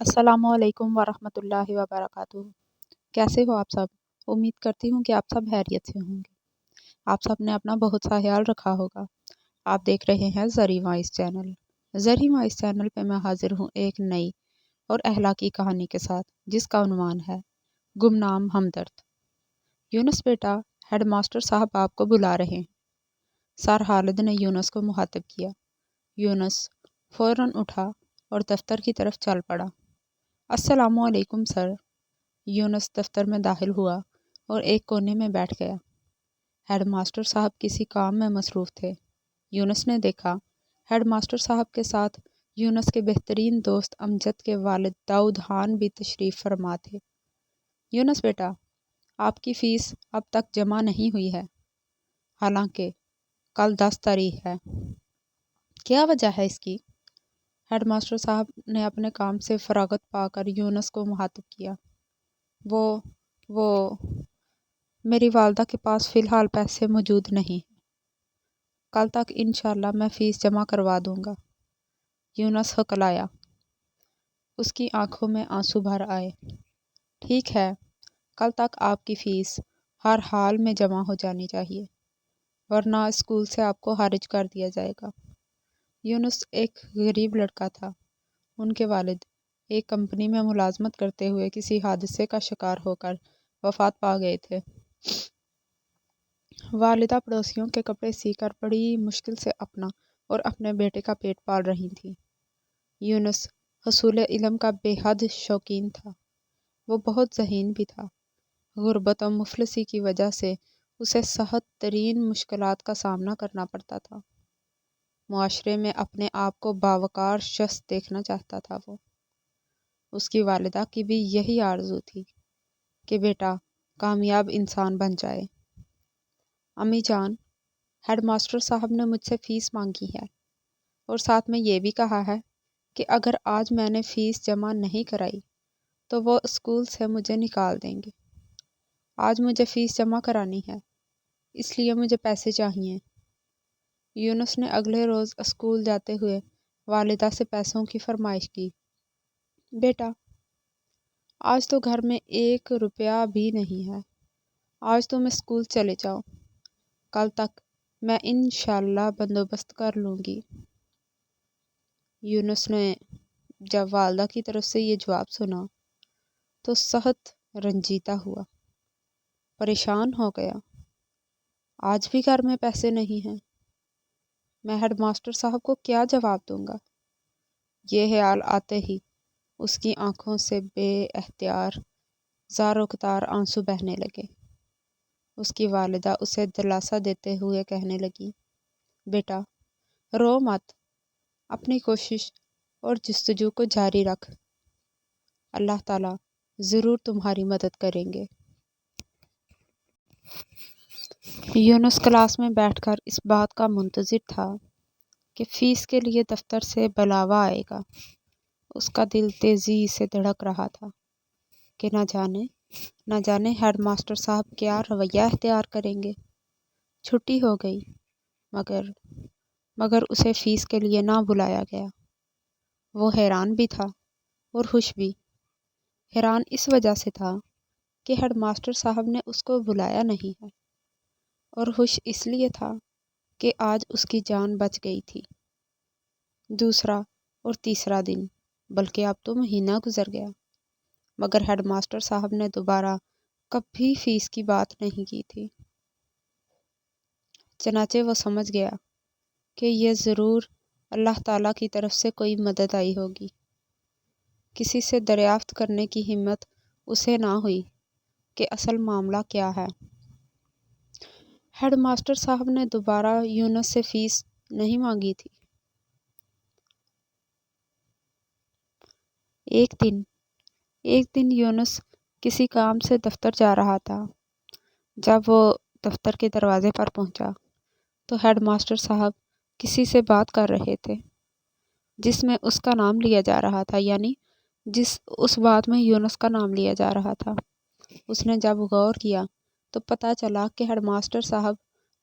السلام علیکم ورحمۃ اللہ وبرکاتہ۔ کیسے ہو آپ سب؟ امید کرتی ہوں کہ آپ سب خیریت سے ہوں گے۔ آپ سب نے اپنا بہت سا خیال رکھا ہوگا۔ آپ دیکھ رہے ہیں زرعی وائس چینل۔ زرعی وائس چینل پہ میں حاضر ہوں ایک نئی اور اخلاقی کہانی کے ساتھ، جس کا عنوان ہے گمنام ہمدرد۔ یونس بیٹا، ہیڈ ماسٹر صاحب آپ کو بلا رہے ہیں۔ سر خالد نے یونس کو مخاطب کیا۔ یونس فوراً اٹھا اور دفتر کی طرف چل پڑا۔ السلام علیکم سر۔ یونس دفتر میں داخل ہوا اور ایک کونے میں بیٹھ گیا۔ ہیڈ ماسٹر صاحب کسی کام میں مصروف تھے۔ یونس نے دیکھا ہیڈ ماسٹر صاحب کے ساتھ یونس کے بہترین دوست امجد کے والد داؤد خان بھی تشریف فرما تھے۔ یونس بیٹا، آپ کی فیس اب تک جمع نہیں ہوئی ہے، حالانکہ کل 10 تاریخ ہے۔ کیا وجہ ہے اس کی؟ ہیڈ ماسٹر صاحب نے اپنے کام سے فراغت پا کر یونس کو مخاطب کیا۔ وہ میری والدہ کے پاس فی الحال پیسے موجود نہیں ہیں۔ کل تک انشاءاللہ میں فیس جمع کروا دوں گا۔ یونس ہکلایا۔ اس کی آنکھوں میں آنسو بھر آئے۔ ٹھیک ہے، کل تک آپ کی فیس ہر حال میں جمع ہو جانی چاہیے، ورنہ اسکول سے آپ کو خارج کر دیا جائے گا۔ یونس ایک غریب لڑکا تھا۔ ان کے والد ایک کمپنی میں ملازمت کرتے ہوئے کسی حادثے کا شکار ہو کر وفات پا گئے تھے۔ والدہ پڑوسیوں کے کپڑے سی کر بڑی مشکل سے اپنا اور اپنے بیٹے کا پیٹ پال رہی تھیں۔ یونس حصول علم کا بے حد شوقین تھا۔ وہ بہت ذہین بھی تھا۔ غربت و مفلسی کی وجہ سے اسے سخت ترین مشکلات کا سامنا کرنا پڑتا تھا۔ معاشرے میں اپنے آپ کو باوقار شخص دیکھنا چاہتا تھا وہ۔ اس کی والدہ کی بھی یہی آرزو تھی کہ بیٹا کامیاب انسان بن جائے۔ امی جان، ہیڈ ماسٹر صاحب نے مجھ سے فیس مانگی ہے اور ساتھ میں یہ بھی کہا ہے کہ اگر آج میں نے فیس جمع نہیں کرائی تو وہ اسکول سے مجھے نکال دیں گے۔ آج مجھے فیس جمع کرانی ہے، اس لیے مجھے پیسے چاہیے۔ یونس نے اگلے روز اسکول جاتے ہوئے والدہ سے پیسوں کی فرمائش کی۔ بیٹا، آج تو گھر میں 1 روپیہ بھی نہیں ہے۔ آج تم اسکول چلے جاؤ، کل تک میں انشاءاللہ بندوبست کر لوں گی۔ یونس نے جب والدہ کی طرف سے یہ جواب سنا تو سخت رنجیدہ ہوا، پریشان ہو گیا۔ آج بھی گھر میں پیسے نہیں ہیں، میں ہیڈ ماسٹر صاحب کو کیا جواب دوں گا؟ یہ خیال آتے ہی اس کی آنکھوں سے بے اختیار زاروکتار آنسو بہنے لگے۔ اس کی والدہ اسے دلاسا دیتے ہوئے کہنے لگی، بیٹا رو مت، اپنی کوشش اور جستجو کو جاری رکھ، اللہ تعالیٰ ضرور تمہاری مدد کریں گے۔ یونس کلاس میں بیٹھ کر اس بات کا منتظر تھا کہ فیس کے لیے دفتر سے بلاوا آئے گا۔ اس کا دل تیزی سے دھڑک رہا تھا کہ نہ جانے ہیڈ ماسٹر صاحب کیا رویہ اختیار کریں گے۔ چھٹی ہو گئی، مگر اسے فیس کے لیے نہ بلایا گیا۔ وہ حیران بھی تھا اور خوش بھی۔ حیران اس وجہ سے تھا کہ ہیڈ ماسٹر صاحب نے اس کو بلایا نہیں ہے، اور خوش اس لیے تھا کہ آج اس کی جان بچ گئی تھی۔ دوسرا اور تیسرا دن، بلکہ اب تو مہینہ گزر گیا، مگر ہیڈ ماسٹر صاحب نے دوبارہ کبھی فیس کی بات نہیں کی تھی۔ چنانچہ وہ سمجھ گیا کہ یہ ضرور اللہ تعالیٰ کی طرف سے کوئی مدد آئی ہوگی۔ کسی سے دریافت کرنے کی ہمت اسے نہ ہوئی کہ اصل معاملہ کیا ہے۔ ہیڈ ماسٹر صاحب نے دوبارہ یونس سے فیس نہیں مانگی تھی۔ ایک دن یونس کسی کام سے دفتر جا رہا تھا۔ جب وہ دفتر کے دروازے پر پہنچا تو ہیڈ ماسٹر صاحب کسی سے بات کر رہے تھے، جس میں اس کا نام لیا جا رہا تھا، یعنی اس بات میں یونس کا نام لیا جا رہا تھا۔ اس نے جب غور کیا تو پتہ چلا کہ ہیڈ ماسٹر صاحب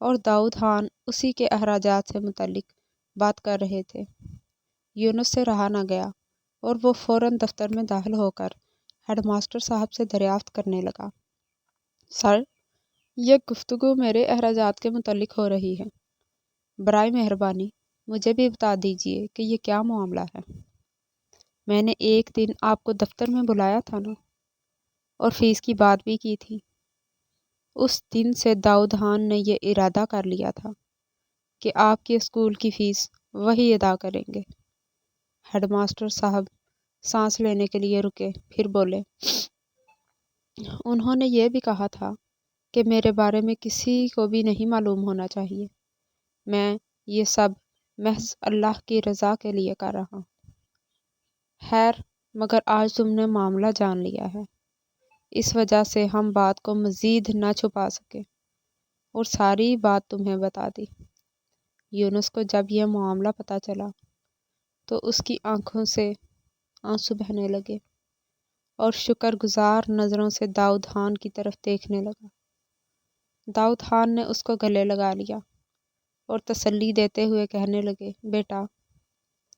اور داؤد خان اسی کے اخراجات سے متعلق بات کر رہے تھے۔ یونس سے رہا نہ گیا اور وہ فوراً دفتر میں داخل ہو کر ہیڈ ماسٹر صاحب سے دریافت کرنے لگا، سر، یہ گفتگو میرے اخراجات کے متعلق ہو رہی ہے۔ برائے مہربانی مجھے بھی بتا دیجیے کہ یہ کیا معاملہ ہے۔ میں نے ایک دن آپ کو دفتر میں بلایا تھا نا، اور فیس کی بات بھی کی تھی۔ اس دن سے داؤد خان نے یہ ارادہ کر لیا تھا کہ آپ کی اسکول کی فیس وہی ادا کریں گے۔ ہیڈ ماسٹر صاحب سانس لینے کے لیے رکے، پھر بولے، انہوں نے یہ بھی کہا تھا کہ میرے بارے میں کسی کو بھی نہیں معلوم ہونا چاہیے۔ میں یہ سب محض اللہ کی رضا کے لیے کر رہا ہوں۔ خیر، مگر آج تم نے معاملہ جان لیا ہے، اس وجہ سے ہم بات کو مزید نہ چھپا سکے اور ساری بات تمہیں بتا دی۔ یونس کو جب یہ معاملہ پتہ چلا تو اس کی آنکھوں سے آنسو بہنے لگے اور شکر گزار نظروں سے داؤد خان کی طرف دیکھنے لگا۔ داؤد خان نے اس کو گلے لگا لیا اور تسلی دیتے ہوئے کہنے لگے، بیٹا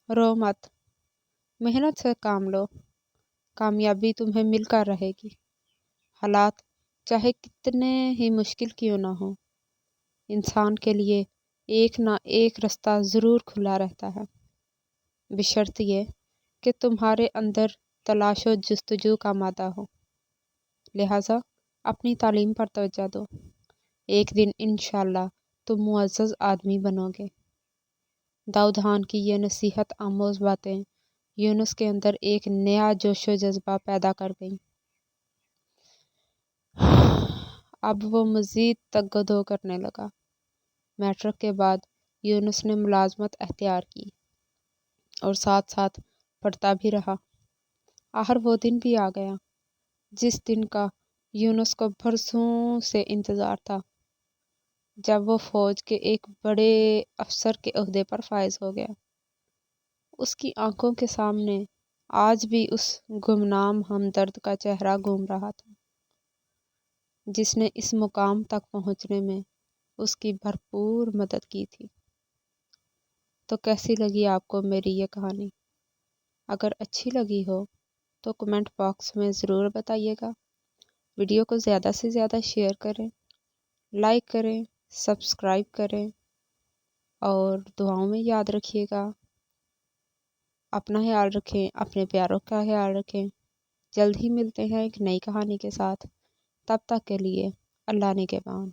رو مت، محنت سے کام لو، کامیابی تمہیں مل کر رہے گی۔ حالات چاہے کتنے ہی مشکل کیوں نہ ہوں، انسان کے لیے ایک نہ ایک رستہ ضرور کھلا رہتا ہے، بشرط یہ کہ تمہارے اندر تلاش و جستجو کا مادہ ہو۔ لہٰذا اپنی تعلیم پر توجہ دو، ایک دن انشاءاللہ تم معزز آدمی بنو گے۔ داؤد خان کی یہ نصیحت آموز باتیں یونس کے اندر ایک نیا جوش و جذبہ پیدا کر گئیں۔ اب وہ مزید تگ و دو کرنے لگا۔ میٹرک کے بعد یونس نے ملازمت اختیار کی اور ساتھ ساتھ پڑھتا بھی رہا۔ آخر وہ دن بھی آ گیا جس دن کا یونس کو برسوں سے انتظار تھا، جب وہ فوج کے ایک بڑے افسر کے عہدے پر فائز ہو گیا۔ اس کی آنکھوں کے سامنے آج بھی اس گمنام ہمدرد کا چہرہ گھوم رہا تھا جس نے اس مقام تک پہنچنے میں اس کی بھرپور مدد کی تھی۔ تو کیسی لگی آپ کو میری یہ کہانی؟ اگر اچھی لگی ہو تو کمنٹ باکس میں ضرور بتائیے گا۔ ویڈیو کو زیادہ سے زیادہ شیئر کریں، لائک کریں، سبسکرائب کریں اور دعاؤں میں یاد رکھیے گا۔ اپنا خیال رکھیں، اپنے پیاروں کا خیال رکھیں۔ جلد ہی ملتے ہیں ایک نئی کہانی کے ساتھ، تب تک کے لیے اللہ نگہبان۔